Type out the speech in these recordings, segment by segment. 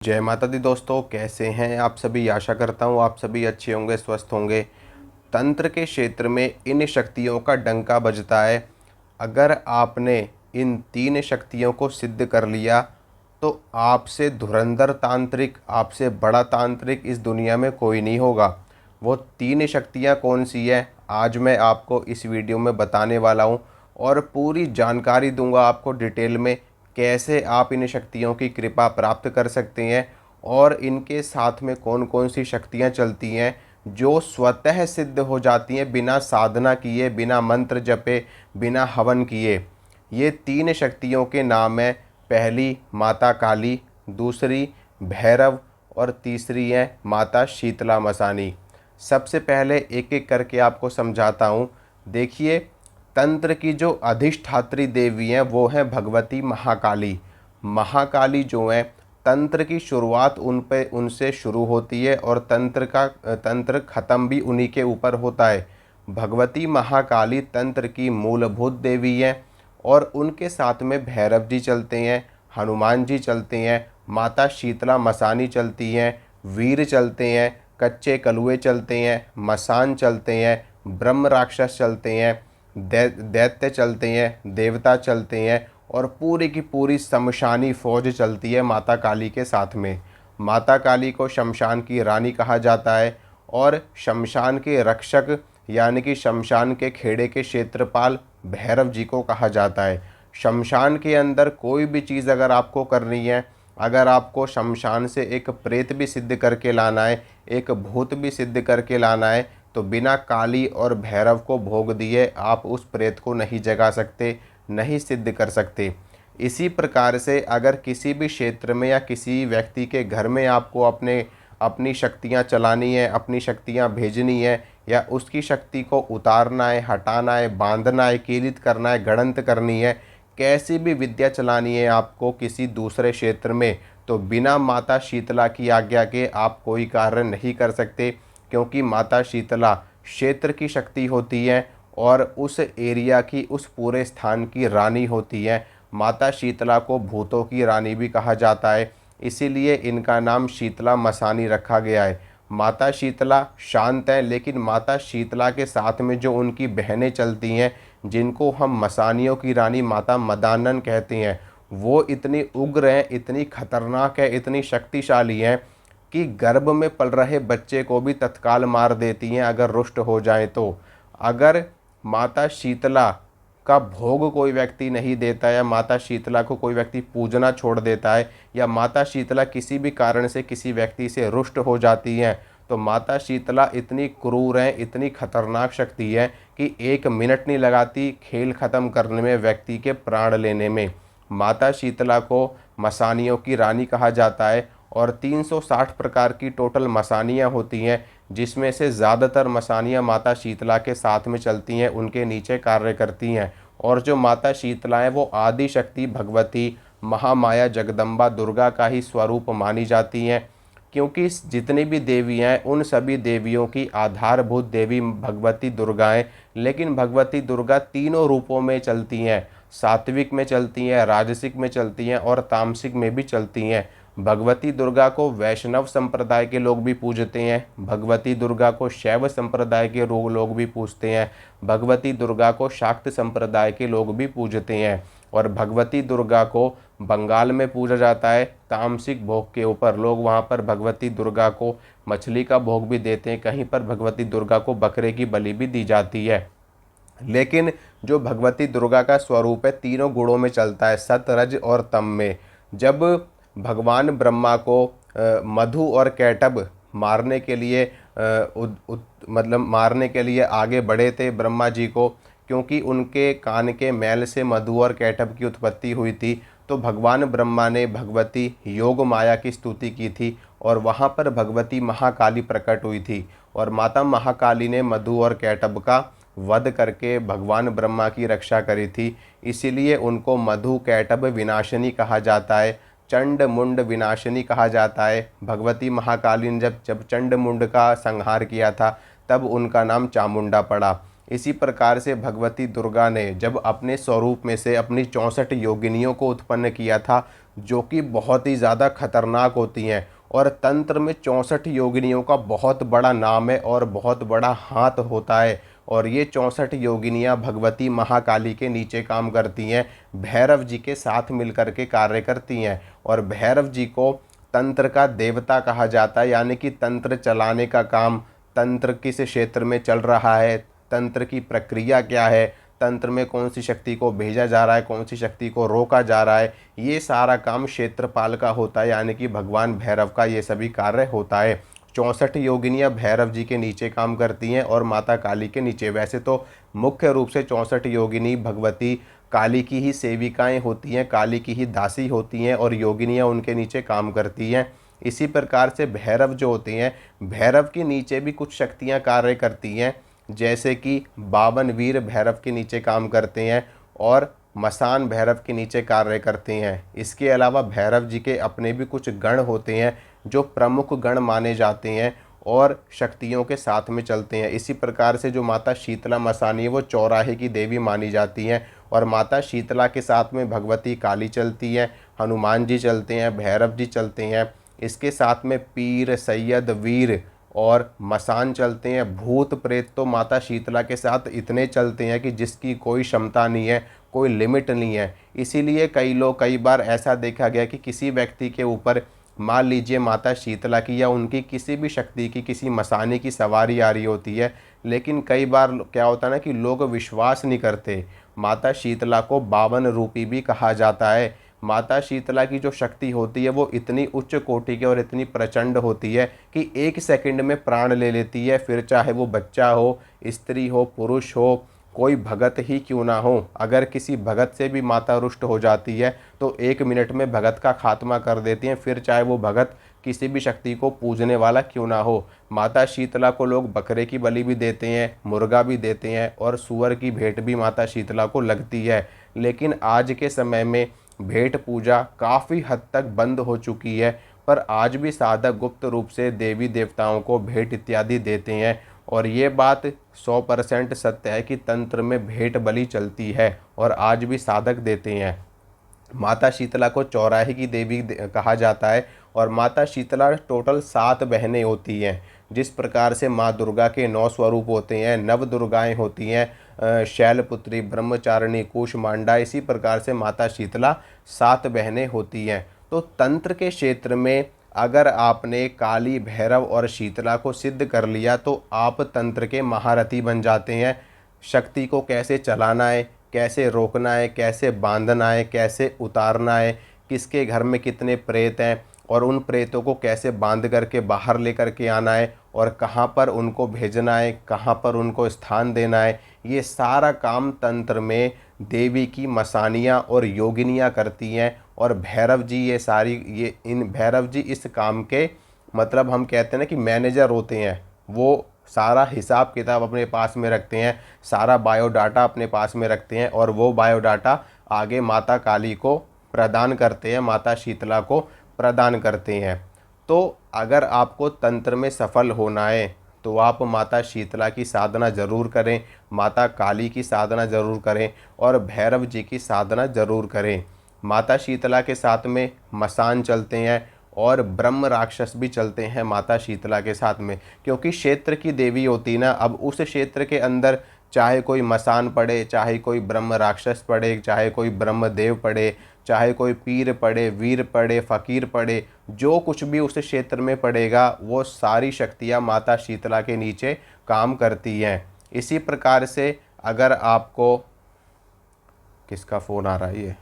जय माता दी दोस्तों, कैसे हैं आप सभी। आशा करता हूँ आप सभी अच्छे होंगे, स्वस्थ होंगे। तंत्र के क्षेत्र में इन शक्तियों का डंका बजता है। अगर आपने इन तीन शक्तियों को सिद्ध कर लिया तो आपसे धुरंधर तांत्रिक, आपसे बड़ा तांत्रिक इस दुनिया में कोई नहीं होगा। वो तीन शक्तियाँ कौन सी है, आज मैं आपको इस वीडियो में बताने वाला हूँ और पूरी जानकारी दूंगा आपको डिटेल में, कैसे आप इन शक्तियों की कृपा प्राप्त कर सकते हैं और इनके साथ में कौन कौन सी शक्तियाँ चलती हैं जो स्वतः सिद्ध हो जाती हैं, बिना साधना किए, बिना मंत्र जपे, बिना हवन किए। ये तीन शक्तियों के नाम हैं। पहली माता काली, दूसरी भैरव और तीसरी है माता शीतला मसानी। सबसे पहले एक एक करके आपको समझाता हूँ। देखिए, तंत्र की जो अधिष्ठात्री देवी हैं वो हैं भगवती महाकाली। महाकाली जो हैं, तंत्र की शुरुआत उनसे शुरू होती है और तंत्र ख़त्म भी उन्हीं के ऊपर होता है। भगवती महाकाली तंत्र की मूलभूत देवी हैं और उनके साथ में भैरव जी चलते हैं, हनुमान जी चलते हैं, माता शीतला मसानी चलती हैं, वीर चलते हैं, कच्चे कलुए चलते हैं, मसान चलते हैं, ब्रह्म राक्षस चलते हैं, दैत्य चलते हैं, देवता चलते हैं और पूरी की पूरी शमशानी फौज चलती है माता काली के साथ में। माता काली को शमशान की रानी कहा जाता है और शमशान के रक्षक यानी कि शमशान के खेड़े के क्षेत्रपाल भैरव जी को कहा जाता है। शमशान के अंदर कोई भी चीज़ अगर आपको करनी है, अगर आपको शमशान से एक प्रेत भी सिद्ध करके लाना है, एक भूत भी सिद्ध करके लाना है, तो बिना काली और भैरव को भोग दिए आप उस प्रेत को नहीं जगा सकते, नहीं सिद्ध कर सकते। इसी प्रकार से अगर किसी भी क्षेत्र में या किसी व्यक्ति के घर में आपको अपनी शक्तियाँ चलानी है, अपनी शक्तियाँ भेजनी है या उसकी शक्ति को उतारना है, हटाना है, बांधना है, कीलित करना है, गड़ंत करनी है, कैसी भी विद्या चलानी है आपको किसी दूसरे क्षेत्र में, तो बिना माता शीतला की आज्ञा के आप कोई कार्य नहीं कर सकते। क्योंकि माता शीतला क्षेत्र की शक्ति होती है और उस एरिया की, उस पूरे स्थान की रानी होती है। माता शीतला को भूतों की रानी भी कहा जाता है, इसीलिए इनका नाम शीतला मसानी रखा गया है। माता शीतला शांत है, लेकिन माता शीतला के साथ में जो उनकी बहनें चलती हैं, जिनको हम मसानियों की रानी माता मदानन कहते हैं, वो इतनी उग्र हैं, इतनी खतरनाक है, इतनी शक्तिशाली हैं कि गर्भ में पल रहे बच्चे को भी तत्काल मार देती हैं अगर रुष्ट हो जाए तो। अगर माता शीतला का भोग कोई व्यक्ति नहीं देता या माता शीतला को कोई व्यक्ति पूजना छोड़ देता है या माता शीतला किसी भी कारण से किसी व्यक्ति से रुष्ट हो जाती हैं, तो माता शीतला इतनी क्रूर हैं, इतनी खतरनाक शक्ति है कि 1 मिनट नहीं लगाती खेल ख़त्म करने में, व्यक्ति के प्राण लेने में। माता शीतला को मसानियों की रानी कहा जाता है और 360 प्रकार की टोटल मसानियाँ होती हैं, जिसमें से ज़्यादातर मसानियाँ माता शीतला के साथ में चलती हैं, उनके नीचे कार्य करती हैं। और जो माता शीतला है वो आदि शक्ति भगवती महामाया जगदम्बा दुर्गा का ही स्वरूप मानी जाती हैं। क्योंकि जितनी भी देवियाँ हैं उन सभी देवियों की आधारभूत देवी भगवती दुर्गा हैं, लेकिन भगवती दुर्गा तीनों रूपों में चलती हैं। सात्विक में चलती हैं, राजसिक में चलती हैं और तामसिक में भी चलती हैं। भगवती दुर्गा को वैष्णव संप्रदाय के लोग भी पूजते हैं, भगवती दुर्गा को शैव संप्रदाय के लोग भी पूजते हैं, भगवती दुर्गा को शाक्त संप्रदाय के लोग भी पूजते हैं और भगवती दुर्गा को बंगाल में पूजा जाता है तामसिक भोग के ऊपर। लोग वहाँ पर भगवती दुर्गा को मछली का भोग भी देते हैं, कहीं पर भगवती दुर्गा को बकरे की बलि भी दी जाती है। लेकिन जो भगवती दुर्गा का स्वरूप है तीनों गुणों में चलता है, सत रज और तम में। जब भगवान ब्रह्मा को मधु और कैटभ मारने के लिए मारने के लिए आगे बढ़े थे ब्रह्मा जी को, क्योंकि उनके कान के मैल से मधु और कैटभ की उत्पत्ति हुई थी, तो भगवान ब्रह्मा ने भगवती योग माया की स्तुति की थी और वहाँ पर भगवती महाकाली प्रकट हुई थी और माता महाकाली ने मधु और कैटभ का वध करके भगवान ब्रह्मा की रक्षा करी थी। इसीलिए उनको मधु कैटभ विनाशिनी कहा जाता है, चंड मुंड विनाशिनी कहा जाता है। भगवती महाकाली ने जब चंड मुंड का संहार किया था तब उनका नाम चामुंडा पड़ा। इसी प्रकार से भगवती दुर्गा ने जब अपने स्वरूप में से अपनी 64 योगिनियों को उत्पन्न किया था जो कि बहुत ही ज़्यादा खतरनाक होती हैं। और तंत्र में 64 योगिनियों का बहुत बड़ा नाम है और बहुत बड़ा हाथ होता है। और ये 64 योगिनियाँ भगवती महाकाली के नीचे काम करती हैं, भैरव जी के साथ मिलकर के कार्य करती हैं। और भैरव जी को तंत्र का देवता कहा जाता है, यानी कि तंत्र चलाने का काम, तंत्र किस क्षेत्र में चल रहा है, तंत्र की प्रक्रिया क्या है, तंत्र में कौन सी शक्ति को भेजा जा रहा है, कौन सी शक्ति को रोका जा रहा है, ये सारा काम क्षेत्रपाल का होता है, यानी कि भगवान भैरव का ये सभी कार्य होता है। 64 योगिनियाँ भैरव जी के नीचे काम करती हैं और माता काली के नीचे। वैसे तो मुख्य रूप से 64 योगिनी भगवती काली की ही सेविकाएं होती हैं, काली की ही दासी होती हैं और योगिनियाँ उनके नीचे काम करती हैं। इसी प्रकार से भैरव जो होते हैं, भैरव के नीचे भी कुछ शक्तियाँ कार्य करती हैं, जैसे कि 52 वीर भैरव के नीचे काम करते हैं और मसान भैरव के नीचे कार्य करते हैं। इसके अलावा भैरव जी के अपने भी कुछ गण होते हैं जो प्रमुख गण माने जाते हैं और शक्तियों के साथ में चलते हैं। इसी प्रकार से जो माता शीतला मसानी है वो चौराहे की देवी मानी जाती हैं और माता शीतला के साथ में भगवती काली चलती है, हनुमान जी चलते हैं, भैरव जी चलते हैं। इसके साथ में पीर, सैयद, वीर और मसान चलते हैं। भूत प्रेत तो माता शीतला के साथ इतने चलते हैं कि जिसकी कोई क्षमता नहीं है, कोई लिमिट नहीं है। इसीलिए कई बार ऐसा देखा गया कि किसी व्यक्ति के ऊपर मान लीजिए माता शीतला की या उनकी किसी भी शक्ति की, किसी मसाने की सवारी आ रही होती है, लेकिन कई बार क्या होता है ना कि लोग विश्वास नहीं करते। माता शीतला को 52 रूपी भी कहा जाता है। माता शीतला की जो शक्ति होती है वो इतनी उच्च कोटि की और इतनी प्रचंड होती है कि 1 सेकंड में प्राण ले लेती है। फिर चाहे वो बच्चा हो, स्त्री हो, पुरुष हो, कोई भगत ही क्यों ना हो, अगर किसी भगत से भी माता रुष्ट हो जाती है तो 1 मिनट में भगत का खात्मा कर देती हैं, फिर चाहे वो भगत किसी भी शक्ति को पूजने वाला क्यों ना हो। माता शीतला को लोग बकरे की बलि भी देते हैं, मुर्गा भी देते हैं और सूअर की भेंट भी माता शीतला को लगती है। लेकिन आज के समय में भेंट पूजा काफ़ी हद तक बंद हो चुकी है, पर आज भी साधक गुप्त रूप से देवी देवताओं को भेंट इत्यादि देते हैं। और ये बात 100% सत्य है कि तंत्र में भेंट बलि चलती है और आज भी साधक देते हैं। माता शीतला को चौराहे की देवी कहा जाता है और माता शीतला टोटल 7 बहनें होती हैं। जिस प्रकार से माँ दुर्गा के 9 स्वरूप होते हैं, नव दुर्गाएं होती हैं, शैलपुत्री, ब्रह्मचारिणी, कूष्मांडा, इसी प्रकार से माता शीतला 7 बहनें होती हैं। तो तंत्र के क्षेत्र में अगर आपने काली, भैरव और शीतला को सिद्ध कर लिया तो आप तंत्र के महारथी बन जाते हैं। शक्ति को कैसे चलाना है, कैसे रोकना है, कैसे बांधना है, कैसे उतारना है, किसके घर में कितने प्रेत हैं और उन प्रेतों को कैसे बांध करके बाहर लेकर के आना है और कहाँ पर उनको भेजना है, कहाँ पर उनको स्थान देना है, ये सारा काम तंत्र में देवी की मसानियाँ और योगिनियाँ करती हैं। और भैरव जी इन भैरव जी इस काम के मतलब हम कहते हैं ना कि मैनेजर होते हैं। वो सारा हिसाब किताब अपने पास में रखते हैं, सारा बायोडाटा अपने पास में रखते हैं और वो बायोडाटा आगे माता काली को प्रदान करते हैं, माता शीतला को प्रदान करते हैं। तो अगर आपको तंत्र में सफल होना है तो आप माता शीतला की साधना ज़रूर करें, माता काली की साधना ज़रूर करें और भैरव जी की साधना ज़रूर करें। माता शीतला के साथ में मसान चलते हैं और ब्रह्म राक्षस भी चलते हैं माता शीतला के साथ में, क्योंकि क्षेत्र की देवी होती ना। अब उस क्षेत्र के अंदर चाहे कोई मसान पड़े, चाहे कोई ब्रह्म राक्षस पड़े, चाहे कोई ब्रह्मदेव पड़े, चाहे कोई पीर पड़े, वीर पड़े, फ़कीर पड़े, जो कुछ भी उस क्षेत्र में पड़ेगा वो सारी शक्तियाँ माता शीतला के नीचे काम करती हैं। इसी प्रकार से अगर आपको किसका फ़ोन आ रहा है ये,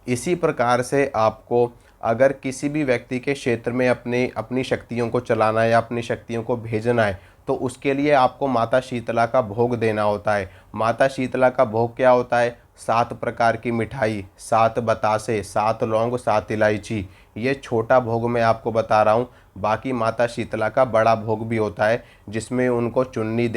इसी प्रकार से आपको अगर किसी भी व्यक्ति के क्षेत्र में अपनी शक्तियों को चलाना है या अपनी शक्तियों को भेजना है तो उसके लिए आपको माता शीतला का भोग देना होता है। माता शीतला का भोग क्या होता है? 7 प्रकार की मिठाई, 7 बतासे, 7 लौंग, 7 इलायची। ये छोटा भोग मैं आपको बता रहा हूँ। बाकी माता शीतला का बड़ा भोग भी होता है जिसमें उनको चुन्नी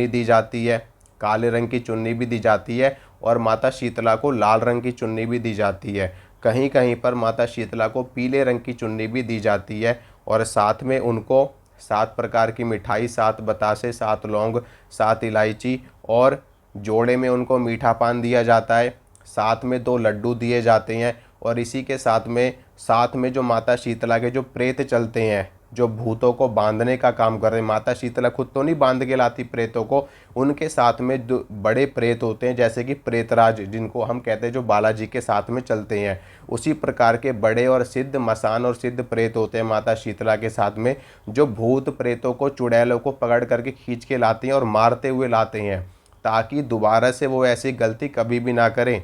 दी जाती है, काले रंग की चुन्नी भी दी जाती है और माता शीतला को लाल रंग की चुन्नी भी दी जाती है। कहीं कहीं पर माता शीतला को पीले रंग की चुन्नी भी दी जाती है और साथ में उनको 7 प्रकार की मिठाई, 7 बतासे, 7 लौंग, 7 इलायची और जोड़े में उनको मीठा पान दिया जाता है, साथ में 2 लड्डू दिए जाते हैं। और इसी के साथ में जो माता शीतला के जो प्रेत चलते हैं, जो भूतों को बांधने का काम कर रहे हैं, माता शीतला खुद तो नहीं बांध के लाती प्रेतों को, उनके साथ में जो बड़े प्रेत होते हैं, जैसे कि प्रेतराज जिनको हम कहते हैं, जो बालाजी के साथ में चलते हैं, उसी प्रकार के बड़े और सिद्ध मसान और सिद्ध प्रेत होते हैं माता शीतला के साथ में, जो भूत प्रेतों को, चुड़ैलों को पकड़ करके खींच के लाती हैं और मारते हुए लाते हैं, ताकि दोबारा से वो ऐसी गलती कभी भी ना करें।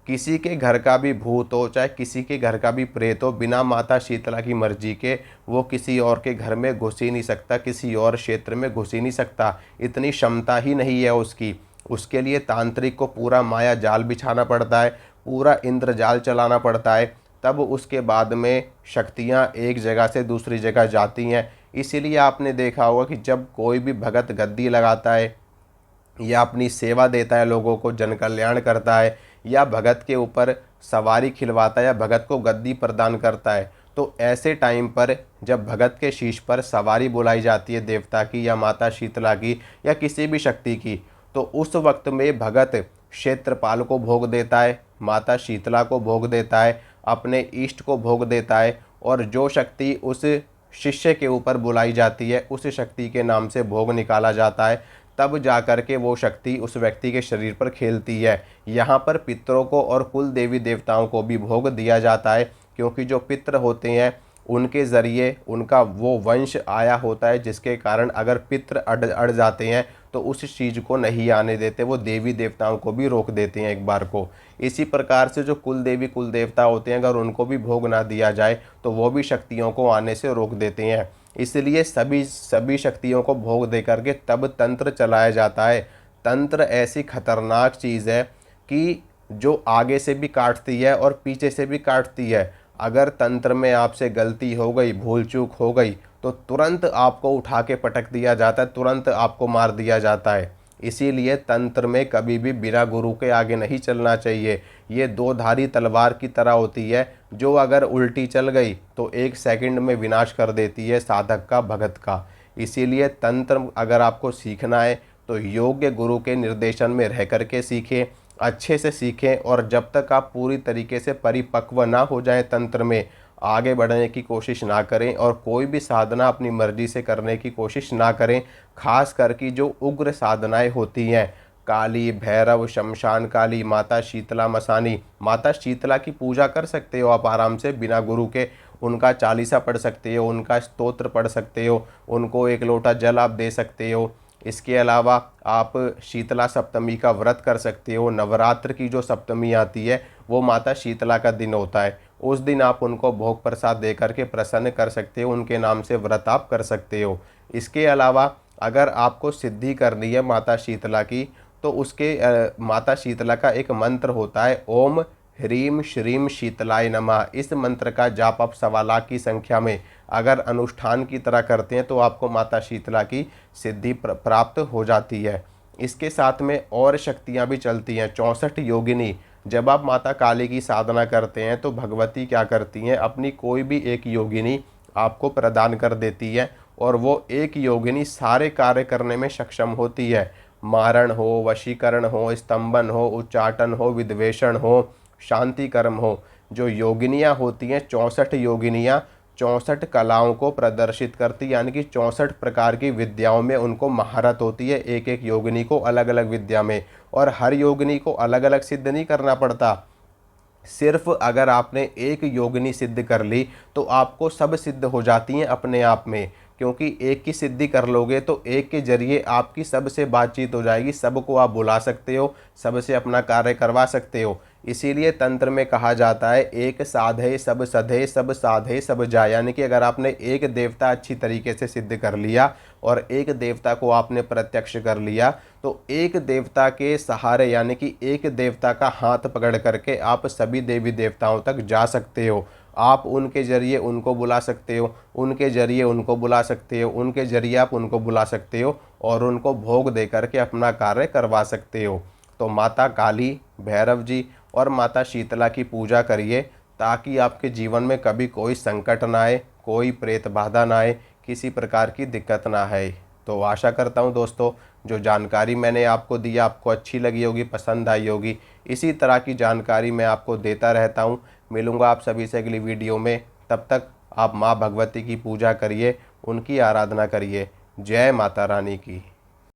किसी के घर का भी भूत हो, चाहे किसी के घर का भी प्रेत हो, बिना माता शीतला की मर्जी के वो किसी और के घर में घुस ही नहीं सकता, किसी और क्षेत्र में घुस ही नहीं सकता। इतनी क्षमता ही नहीं है उसकी। उसके लिए तांत्रिक को पूरा माया जाल बिछाना पड़ता है, पूरा इंद्रजाल चलाना पड़ता है, तब उसके बाद में शक्तियाँ एक जगह से दूसरी जगह जाती हैं। इसीलिए आपने देखा होगा कि जब कोई भी भगत गद्दी लगाता है या अपनी सेवा देता है, लोगों को जन कल्याण करता है, या भगत के ऊपर सवारी खिलवाता है, या भगत को गद्दी प्रदान करता है, तो ऐसे टाइम पर जब भगत के शीश पर सवारी बुलाई जाती है देवता की या माता शीतला की या किसी भी शक्ति की, तो उस वक्त में भगत क्षेत्रपाल को भोग देता है, माता शीतला को भोग देता है, अपने इष्ट को भोग देता है, और जो शक्ति उस शिष्य के ऊपर बुलाई जाती है उस शक्ति के नाम से भोग निकाला जाता है। तब जाकर के वो शक्ति उस व्यक्ति के शरीर पर खेलती है। यहाँ पर पितरों को और कुल देवी देवताओं को भी भोग दिया जाता है, क्योंकि जो पितर होते हैं उनके ज़रिए उनका वो वंश आया होता है, जिसके कारण अगर पितर अड़ जाते हैं तो उस चीज़ को नहीं आने देते, वो देवी देवताओं को भी रोक देते हैं एक बार को। इसी प्रकार से जो कुल देवी कुल देवता होते हैं, अगर उनको भी भोग ना दिया जाए तो वो भी शक्तियों को आने से रोक देते हैं। इसलिए सभी शक्तियों को भोग दे करके तब तंत्र चलाया जाता है। तंत्र ऐसी खतरनाक चीज़ है कि जो आगे से भी काटती है और पीछे से भी काटती है। अगर तंत्र में आपसे गलती हो गई, भूल चूक हो गई, तो तुरंत आपको उठा के पटक दिया जाता है, तुरंत आपको मार दिया जाता है। इसीलिए तंत्र में कभी भी बिना गुरु के आगे नहीं चलना चाहिए। ये 2 धारी तलवार की तरह होती है, जो अगर उल्टी चल गई तो 1 सेकंड में विनाश कर देती है साधक का, भगत का। इसीलिए तंत्र अगर आपको सीखना है तो योग्य गुरु के निर्देशन में रह करके सीखें, अच्छे से सीखें, और जब तक आप पूरी तरीके से परिपक्व ना हो जाएं तंत्र में, आगे बढ़ने की कोशिश ना करें और कोई भी साधना अपनी मर्जी से करने की कोशिश ना करें। खास करके जो उग्र साधनाएं होती हैं, काली, भैरव, शमशान काली, माता शीतला मसानी, माता शीतला की पूजा कर सकते हो आप आराम से बिना गुरु के। उनका चालीसा पढ़ सकते हो, उनका स्तोत्र पढ़ सकते हो, उनको 1 लोटा जल आप दे सकते हो। इसके अलावा आप शीतला सप्तमी का व्रत कर सकते हो। नवरात्र की जो सप्तमी आती है वो माता शीतला का दिन होता है, उस दिन आप उनको भोग प्रसाद दे करके प्रसन्न कर सकते हो, उनके नाम से व्रत आप कर सकते हो। इसके अलावा अगर आपको सिद्धि करनी है माता शीतला की, तो उसके माता शीतला का एक मंत्र होता है, ओम ह्रीम श्रीम शीतलाय नमः। इस मंत्र का जाप आप 1.25 लाख की संख्या में अगर अनुष्ठान की तरह करते हैं तो आपको माता शीतला की सिद्धि प्राप्त हो जाती है। इसके साथ में और शक्तियाँ भी चलती हैं, 64 योगिनी। जब आप माता काली की साधना करते हैं तो भगवती क्या करती हैं, अपनी कोई भी एक योगिनी आपको प्रदान कर देती है, और वो एक योगिनी सारे कार्य करने में सक्षम होती है। मारण हो, वशीकरण हो, स्तंभन हो, उच्चाटन हो, विद्वेषण हो, शांति कर्म हो। जो योगिनियाँ होती हैं, 64 योगिनियाँ 64 कलाओं को प्रदर्शित करती, यानी कि 64 प्रकार की विद्याओं में उनको महारत होती है, एक एक योगिनी को अलग अलग विद्या में। और हर योगिनी को अलग अलग सिद्ध नहीं करना पड़ता। सिर्फ अगर आपने एक योगिनी सिद्ध कर ली तो आपको सब सिद्ध हो जाती हैं अपने आप में, क्योंकि एक की सिद्धि कर लोगे तो एक के जरिए आपकी सबसे बातचीत हो जाएगी, सबको आप बुला सकते हो, सबसे अपना कार्य करवा सकते हो। इसीलिए तंत्र में कहा जाता है, एक साधे सब सधे, सब साधे सब जाय। यानी कि अगर आपने एक देवता अच्छी तरीके से सिद्ध कर लिया और एक देवता को आपने प्रत्यक्ष कर लिया, तो एक देवता के सहारे, यानी कि एक देवता का हाथ पकड़ करके आप सभी देवी देवताओं तक जा सकते हो। आप उनके जरिए उनको बुला सकते हो, उनके जरिए उनको बुला सकते हो, उनके जरिए आप उनको बुला सकते हो, और उनको भोग दे करके अपना कार्य करवा सकते हो। तो माता काली, भैरव जी और माता शीतला की पूजा करिए, ताकि आपके जीवन में कभी कोई संकट ना आए, कोई प्रेत बाधा ना आए, किसी प्रकार की दिक्कत ना आए। तो आशा करता हूँ दोस्तों जो जानकारी मैंने आपको दी आपको अच्छी लगी होगी, पसंद आई होगी। इसी तरह की जानकारी मैं आपको देता रहता हूँ। मिलूँगा आप सभी से अगली वीडियो में। तब तक आप माँ भगवती की पूजा करिए, उनकी आराधना करिए। जय माता रानी की।